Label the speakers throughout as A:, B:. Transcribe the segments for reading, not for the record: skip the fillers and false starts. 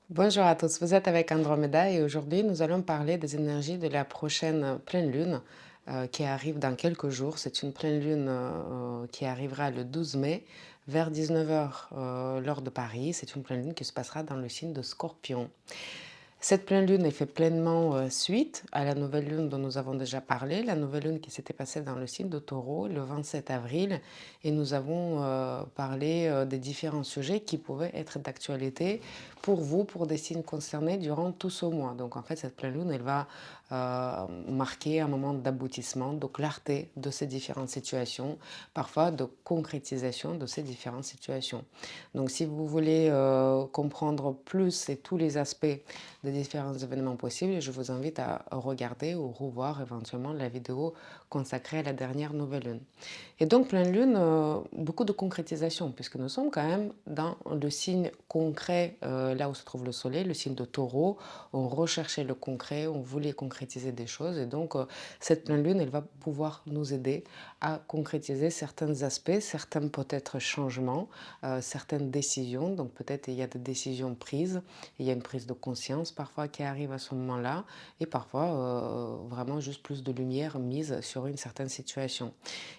A: Bonjour à tous, vous êtes avec Andromeda et aujourd'hui nous allons parler des énergies de la prochaine pleine lune qui arrive dans quelques jours. C'est une pleine lune qui arrivera le 12 mai vers 19 heures l'heure de Paris. C'est une pleine lune qui se passera dans le signe de Scorpion. Cette pleine lune, elle fait pleinement suite à la nouvelle lune dont nous avons déjà parlé, la nouvelle lune qui s'était passée dans le signe de Taureau le 27 avril. Et nous avons parlé des différents sujets qui pouvaient être d'actualité pour vous, pour des signes concernés durant tout ce mois. Donc en fait, cette pleine lune, elle va marquer un moment d'aboutissement, de clarté de ces différentes situations, parfois de concrétisation de ces différentes situations. Donc si vous voulez comprendre plus et tous les aspects des différents événements possibles, je vous invite à regarder ou revoir éventuellement la vidéo consacrée à la dernière nouvelle lune. Et donc pleine lune, beaucoup de concrétisation puisque nous sommes quand même dans le signe concret, là où se trouve le soleil, le signe de Taureau. On recherchait le concret, on voulait concrétiser des choses et donc cette pleine lune, elle va pouvoir nous aider à concrétiser certains aspects, certains peut-être changements, certaines décisions. Donc peut-être il y a des décisions prises, il y a une prise de conscience parfois qui arrive à ce moment-là et parfois vraiment juste plus de lumière mise sur une certaine situation.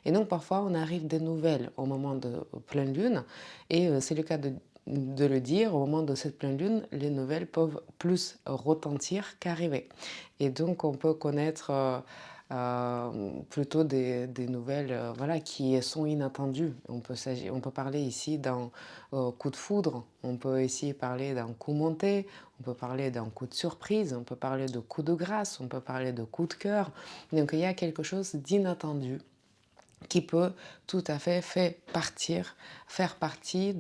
A: Et donc parfois on arrive des nouvelles au moment de pleine lune et c'est le cas de le dire, au moment de cette pleine lune, les nouvelles peuvent plus retentir qu'arriver. Et donc on peut connaître plutôt des nouvelles voilà, qui sont inattendues. On peut parler ici d'un coup de foudre, on peut ici parler d'un coup monté, on peut parler d'un coup de surprise, on peut parler de coup de grâce, on peut parler de coup de cœur. Donc il y a quelque chose d'inattendu qui peut tout à fait faire partie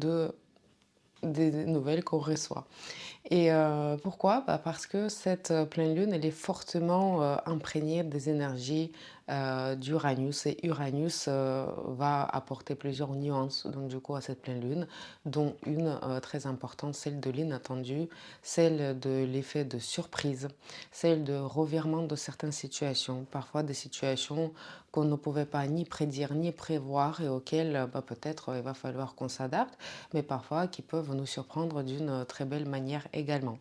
A: des nouvelles qu'on reçoit. Et pourquoi? Bah, parce que cette pleine lune, elle est fortement imprégnée des énergies d'Uranus. Et Uranus va apporter plusieurs nuances donc, du coup, à cette pleine lune, dont une très importante, celle de l'inattendu, celle de l'effet de surprise, celle de revirement de certaines situations, parfois des situations qu'on ne pouvait pas ni prédire ni prévoir et auxquelles bah, peut-être il va falloir qu'on s'adapte, mais parfois qui peuvent nous surprendre d'une très belle manière également.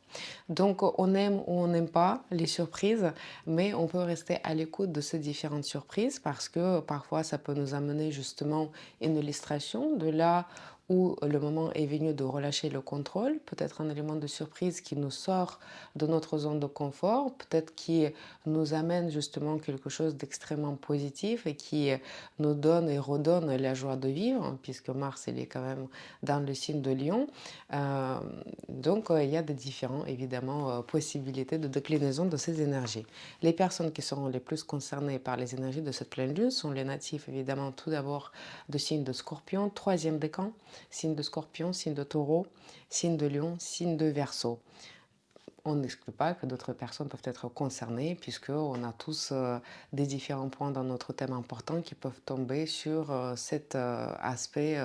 A: Donc on aime ou on n'aime pas les surprises, mais on peut rester à l'écoute de ces différentes surprises parce que parfois ça peut nous amener justement une illustration de là où le moment est venu de relâcher le contrôle, peut-être un élément de surprise qui nous sort de notre zone de confort, peut-être qui nous amène justement quelque chose d'extrêmement positif et qui nous donne et redonne la joie de vivre, puisque Mars, il est quand même dans le signe de Lion. Euh, donc, il y a des différentes, évidemment, possibilités de déclinaison de ces énergies. Les personnes qui seront les plus concernées par les énergies de cette pleine lune sont les natifs, évidemment, tout d'abord de signe de Scorpion, troisième décan, signe de Scorpion, signe de Taureau, signe de Lion, signe de Verseau. On n'exclut pas que d'autres personnes peuvent être concernées puisqu'on a tous des différents points dans notre thème important qui peuvent tomber sur cet aspect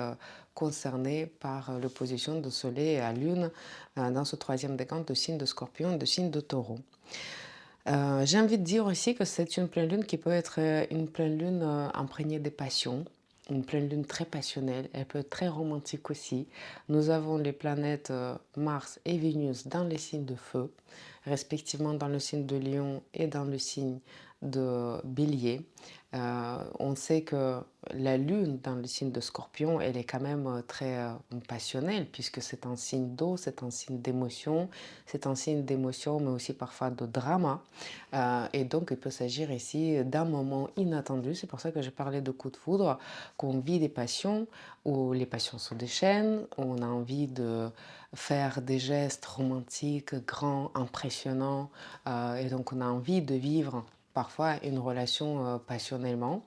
A: concerné par l'opposition de Soleil à Lune dans ce troisième décan de signe de Scorpion et de signe de Taureau. J'ai envie de dire aussi que c'est une pleine lune qui peut être une pleine lune imprégnée des passions, une pleine lune très passionnelle, elle peut être très romantique aussi. Nous avons les planètes Mars et Vénus dans les signes de feu, respectivement dans le signe de Lion et dans le signe de Bélier. On sait que la lune dans le signe de Scorpion, elle est quand même très passionnelle puisque c'est un signe d'eau, c'est un signe d'émotion, c'est un signe d'émotion mais aussi parfois de drama. Et donc il peut s'agir ici d'un moment inattendu, c'est pour ça que je parlais de coup de foudre, qu'on vit des passions, où les passions se déchaînent, où on a envie de faire des gestes romantiques, grands, impressionnants, et donc on a envie de vivre parfois une relation passionnellement.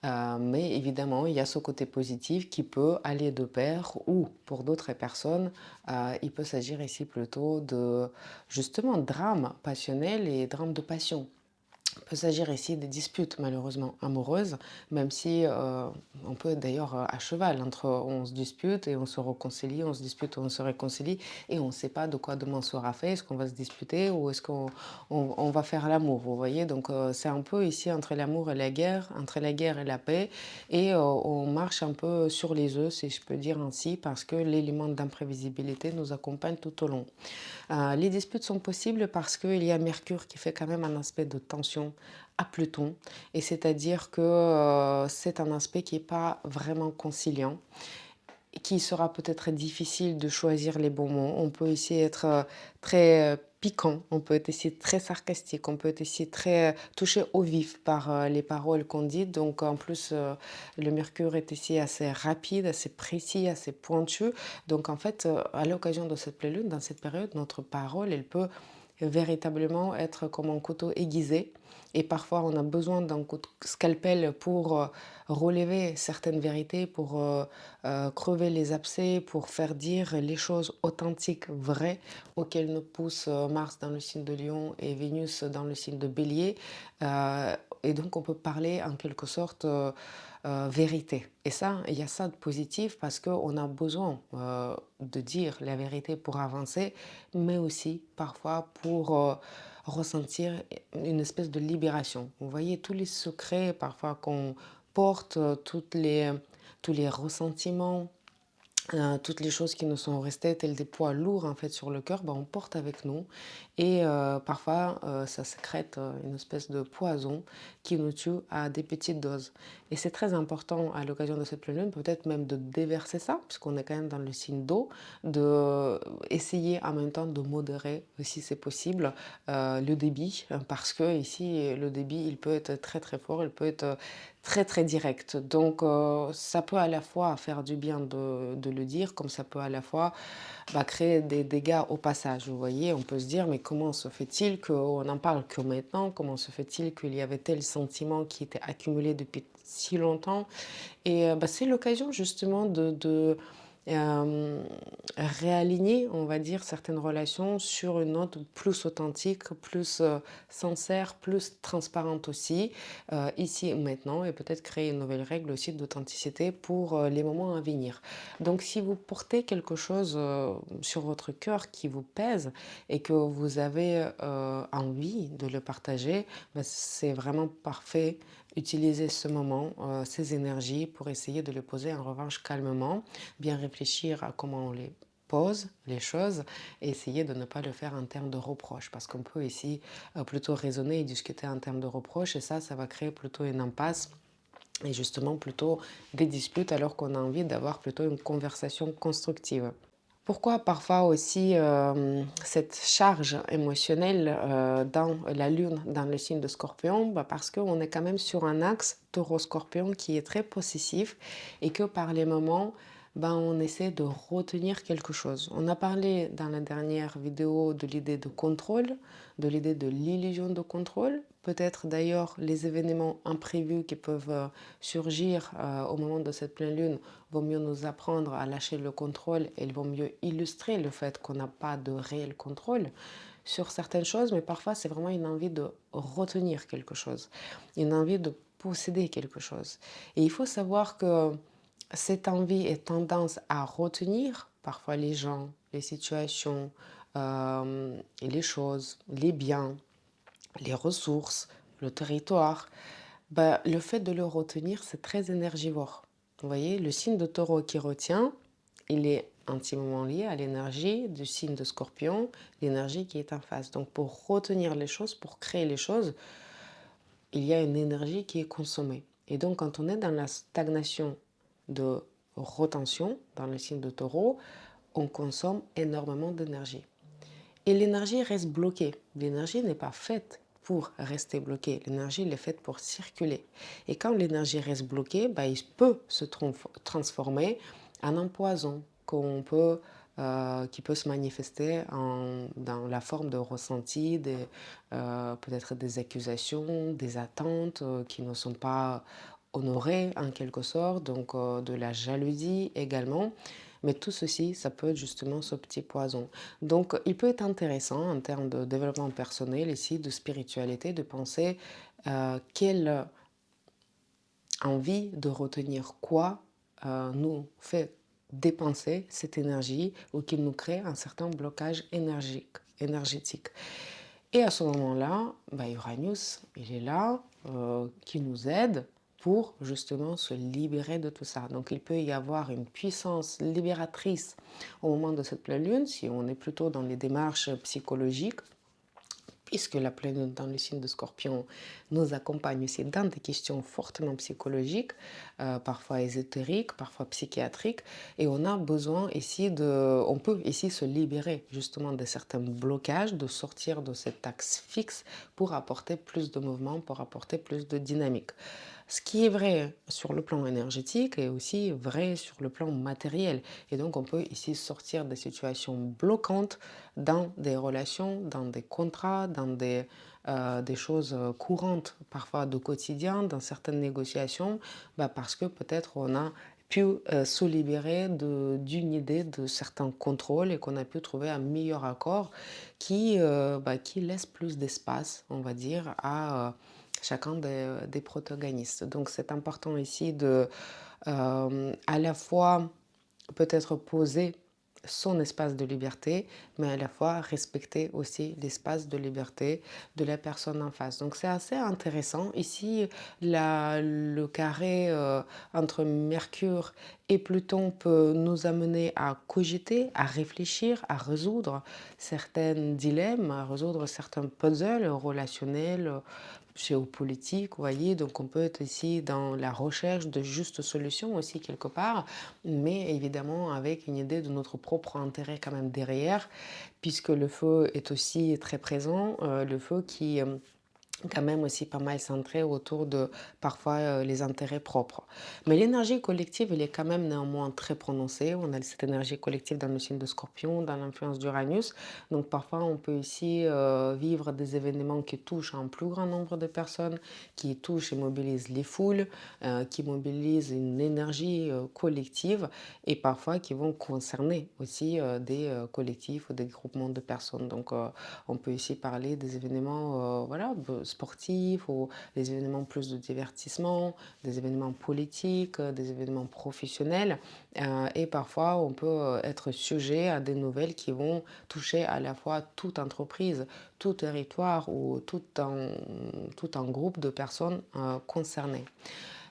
A: Mais évidemment, il y a ce côté positif qui peut aller de pair ou pour d'autres personnes, il peut s'agir ici plutôt de justement drame passionnel et drame de passion. Peut s'agir ici des disputes malheureusement amoureuses, même si on peut être d'ailleurs à cheval entre on se dispute et on se réconcilie, on se dispute et on se réconcilie et on ne sait pas de quoi demain sera fait, est-ce qu'on va se disputer ou est-ce qu'on va faire l'amour, vous voyez? Donc c'est un peu ici entre l'amour et la guerre, entre la guerre et la paix et on marche un peu sur les œufs, si je peux dire ainsi, parce que l'élément d'imprévisibilité nous accompagne tout au long. Les disputes sont possibles parce qu'il y a Mercure qui fait quand même un aspect de tension à Pluton et c'est-à-dire que, c'est un aspect qui est pas vraiment conciliant qui sera peut-être difficile de choisir les bons mots. On peut essayer d'être très piquant, on peut être essayer très sarcastique, on peut être essayer très touché au vif par les paroles qu'on dit. Donc en plus, le mercure est ici assez rapide, assez précis, assez pointu. Donc en fait, à l'occasion de cette pleine lune, dans cette période, notre parole, elle peut véritablement être comme un couteau aiguisé. Et parfois, on a besoin d'un coup de scalpel pour relever certaines vérités, pour crever les abcès, pour faire dire les choses authentiques, vraies, auxquelles nous pousse Mars dans le signe de Lion et Vénus dans le signe de Bélier. Euh, et donc, on peut parler en quelque sorte vérité. Et ça, il y a ça de positif parce qu'on a besoin de dire la vérité pour avancer, mais aussi parfois pour ressentir une espèce de libération. Vous voyez, tous les secrets parfois qu'on porte, tous les ressentiments, toutes les choses qui nous sont restées tels des poids lourds en fait sur le cœur, bah, on porte avec nous et parfois ça sécrète une espèce de poison qui nous tue à des petites doses. Et c'est très important à l'occasion de cette pleine lune, peut-être même de déverser ça, puisqu'on est quand même dans le signe d'eau, de essayer en même temps de modérer, si c'est possible, le débit, parce que ici le débit il peut être très très fort, il peut être très très direct. Donc ça peut à la fois faire du bien de le dire, comme ça peut à la fois bah, créer des dégâts au passage. Vous voyez, on peut se dire, mais comment se fait-il qu'on n'en parle que maintenant? Comment se fait-il qu'il y avait tel sentiment qui était accumulé depuis si longtemps? Et bah, c'est l'occasion justement de euh, réaligner, on va dire, certaines relations sur une note plus authentique, plus sincère, plus transparente aussi, ici et maintenant, et peut-être créer une nouvelle règle aussi d'authenticité pour les moments à venir. Donc si vous portez quelque chose sur votre cœur qui vous pèse et que vous avez envie de le partager, bah, c'est vraiment parfait. Utiliser ce moment, ces énergies pour essayer de les poser en revanche calmement, bien réfléchir à comment on les pose les choses et essayer de ne pas le faire en termes de reproches parce qu'on peut ici plutôt raisonner et discuter en termes de reproches et ça va créer plutôt une impasse et justement plutôt des disputes alors qu'on a envie d'avoir plutôt une conversation constructive. Pourquoi parfois aussi cette charge émotionnelle dans la lune, dans le signe de Scorpion? Bah, parce qu'on est quand même sur un axe taureau-scorpion qui est très possessif et que par les moments, ben, on essaie de retenir quelque chose. On a parlé dans la dernière vidéo de l'idée de contrôle, de l'idée de l'illusion de contrôle. Peut-être d'ailleurs les événements imprévus qui peuvent surgir au moment de cette pleine lune vaut mieux nous apprendre à lâcher le contrôle et il vaut mieux illustrer le fait qu'on n'a pas de réel contrôle sur certaines choses, mais parfois c'est vraiment une envie de retenir quelque chose, une envie de posséder quelque chose. Et il faut savoir que cette envie et tendance à retenir parfois les gens, les situations, et les choses, les biens, les ressources, le territoire, bah, le fait de le retenir, c'est très énergivore. Vous voyez, le signe de taureau qui retient, il est intimement lié à l'énergie du signe de scorpion, l'énergie qui est en face. Donc pour retenir les choses, pour créer les choses, il y a une énergie qui est consommée. Et donc quand on est dans la stagnation de retention, dans le signe de taureau, on consomme énormément d'énergie. Et l'énergie reste bloquée. L'énergie n'est pas faite pour rester bloquée. L'énergie elle est faite pour circuler. Et quand l'énergie reste bloquée, bah, il peut se transformer en un poison qui peut se manifester dans la forme de ressentis, peut-être des accusations, des attentes qui ne sont pas honorées en quelque sorte, donc de la jalousie également. Mais tout ceci, ça peut être justement ce petit poison. Donc, il peut être intéressant en termes de développement personnel ici, de spiritualité, de penser quelle envie de retenir quoi nous fait dépenser cette énergie ou qui nous crée un certain blocage énergétique. Et à ce moment-là, bah, Uranus, il est là, qui nous aide pour justement se libérer de tout ça. Donc il peut y avoir une puissance libératrice au moment de cette pleine lune, si on est plutôt dans les démarches psychologiques, puisque la pleine lune dans le signe de Scorpion nous accompagne aussi dans des questions fortement psychologiques, parfois ésotériques, parfois psychiatriques, et on a besoin ici on peut ici se libérer justement de certains blocages, de sortir de cet axe fixe pour apporter plus de mouvement, pour apporter plus de dynamique. Ce qui est vrai sur le plan énergétique est aussi vrai sur le plan matériel. Et donc, on peut ici sortir des situations bloquantes dans des relations, dans des contrats, dans des choses courantes, parfois de quotidien, dans certaines négociations, bah, parce que peut-être on a pu se libérer d'une idée de certains contrôles et qu'on a pu trouver un meilleur accord qui laisse plus d'espace, on va dire, à chacun des protagonistes. Donc c'est important ici de à la fois peut-être poser son espace de liberté, mais à la fois respecter aussi l'espace de liberté de la personne en face. Donc c'est assez intéressant. Ici, le carré entre Mercure et Pluton peut nous amener à cogiter, à réfléchir, à résoudre certains dilemmes, à résoudre certains puzzles relationnels, géopolitiques, vous voyez. Donc on peut être ici dans la recherche de justes solutions aussi quelque part, mais évidemment avec une idée de notre propre intérêt quand même derrière, puisque le feu est aussi très présent, le feu qui quand même aussi pas mal centré autour de parfois les intérêts propres. Mais l'énergie collective, elle est quand même néanmoins très prononcée. On a cette énergie collective dans le signe de Scorpion, dans l'influence d'Uranus. Donc parfois, on peut ici vivre des événements qui touchent un plus grand nombre de personnes, qui touchent et mobilisent les foules, qui mobilisent une énergie collective et parfois qui vont concerner aussi des collectifs ou des groupements de personnes. Donc on peut ici parler des événements voilà, sportifs ou des événements plus de divertissement, des événements politiques, des événements professionnels. Et parfois, on peut être sujet à des nouvelles qui vont toucher à la fois toute entreprise, tout territoire ou tout un groupe de personnes concernées.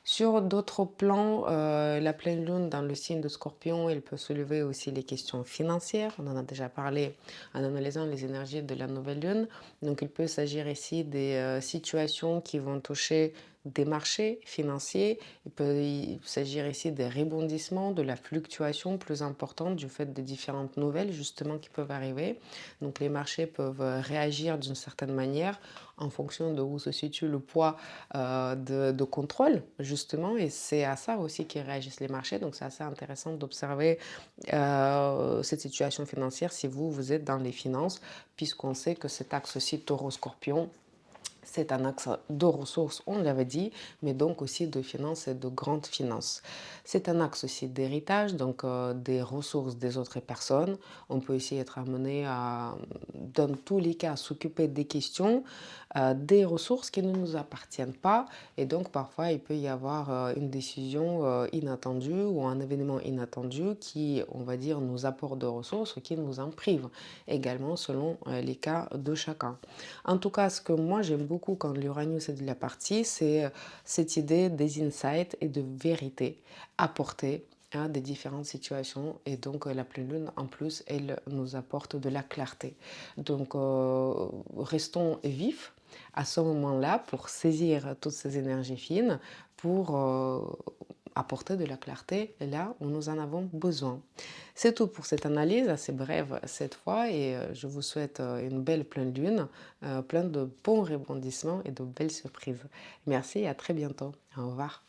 A: Sur d'autres plans, la pleine lune dans le signe de Scorpion, elle peut soulever aussi les questions financières. On en a déjà parlé en analysant les énergies de la nouvelle lune. Donc, il peut s'agir ici des situations qui vont toucher des marchés financiers. Il peut s'agir ici des rebondissements, de la fluctuation plus importante du fait de différentes nouvelles justement qui peuvent arriver. Donc, les marchés peuvent réagir d'une certaine manière en fonction de où se situe le poids de contrôle, justement, et c'est à ça aussi qu'ils réagissent les marchés. Donc, c'est assez intéressant d'observer cette situation financière si vous êtes dans les finances, puisqu'on sait que cet axe aussi taureau-scorpion, c'est un axe de ressources, on l'avait dit, mais donc aussi de finances et de grandes finances. C'est un axe aussi d'héritage, donc des ressources des autres personnes. On peut aussi être amené à, dans tous les cas, s'occuper des questions, des ressources qui ne nous appartiennent pas. Et donc parfois, il peut y avoir une décision inattendue ou un événement inattendu qui, on va dire, nous apporte de ressources ou qui nous en prive, également selon les cas de chacun. En tout cas, ce que moi j'aime beaucoup quand l'Uranus est de la partie, c'est cette idée des insights et de vérité apportée à des différentes situations. Et donc la pleine lune, en plus, elle nous apporte de la clarté. Donc restons vifs à ce moment-là pour saisir toutes ces énergies fines, pour apporter de la clarté là où nous en avons besoin. C'est tout pour cette analyse assez brève cette fois et je vous souhaite une belle pleine lune, plein de bons rebondissements et de belles surprises. Merci et à très bientôt. Au revoir.